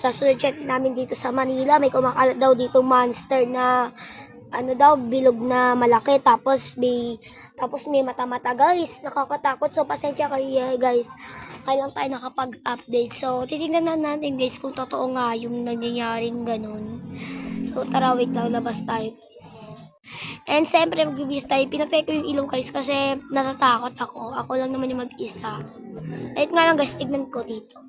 sa search namin dito sa Manila, may kumakalat daw dito monster na ano daw, bilog na malaki, tapos may mata-mata guys, nakakatakot. So pasensya kayo guys, kailan tayo nakapag-update. So titingnan na natin guys kung totoo nga yung nangyayaring ganun. So tara, wait lang, labas tayo guys. And siyempre mag-ibis tayo, pinatay ko yung ilaw guys kasi natatakot ako lang naman yung mag-isa. Wait nga lang guys, tignan ko dito.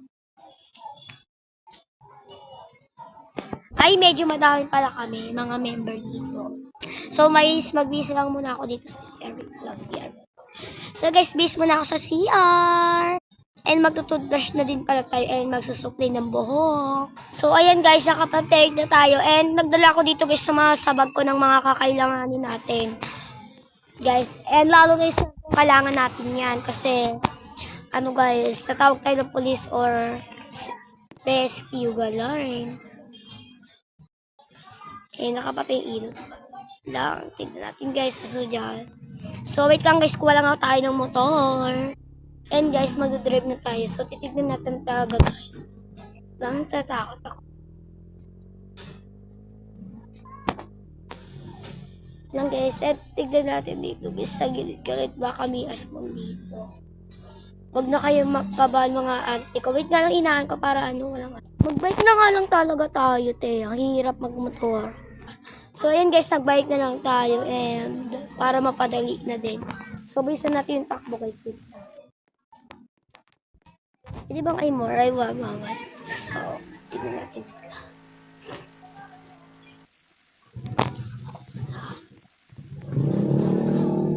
Ay, medyo madami pala kami, mga member dito. So, mag-base lang muna ako dito sa CR. So, guys, base muna ako sa CR. And magtututbrush na din pala tayo and magsusuklay ng buhok. So, ayan guys, nakapag-take na tayo. And nagdala ko dito guys sa mga sabag ko ng mga kakailanganin natin. Guys, and lalo guys, kung kailangan natin yan. Kasi, ano guys, tatawag tayo ng police or rescue galing. Eh, nakapatay yung ilaw lang. Tignan natin guys sa sudyan. So, wait lang guys, kuha lang ako tayo ng motor. And guys, mag-drive na tayo. So, titignan natin talaga guys. Lang tatakot ako. Lang guys, at tignan natin dito guys, sa gilid-gilid baka may aswang dito. Huwag na kayo makabahan mga auntie ko. Wait nga lang, inaan ko para ano, walang mag-bike na nga lang talaga tayo, te. Ang hirap mag-motor. So, ayan guys, nag-bike na lang tayo and para mapadali na din. So, bilisan natin yung takbo guys. Pwede bang ay more? Ay, wawawal. So, tignan natin sila.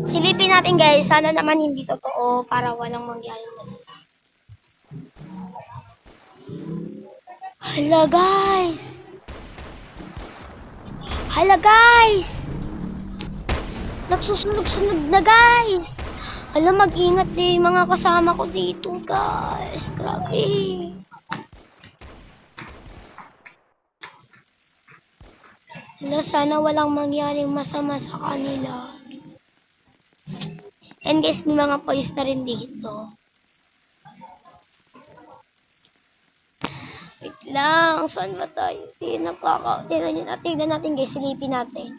Silipin natin guys, sana naman hindi totoo para walang mangyaring masama. Hala guys! Hala guys! Nagsusunog-sunog na guys! Hala, mag-ingat din mga kasama ko dito guys. Grabe. Hala, sana walang mangyaring masama sa kanila. And guys, may mga police na rin dito. Wait lang, saan ba tayo? Tignan natin guys, silipin natin.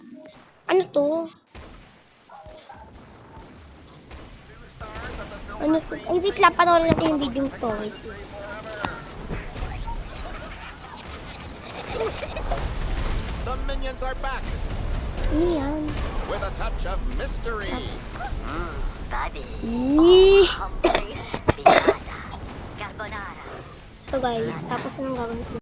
Ano to? Ano to? Ay, wait lang, panoorin natin yung video to. Wait. The minions are back. Ano yan? With a touch of mystery. Babi. So guys, tapos anong gagawin ko?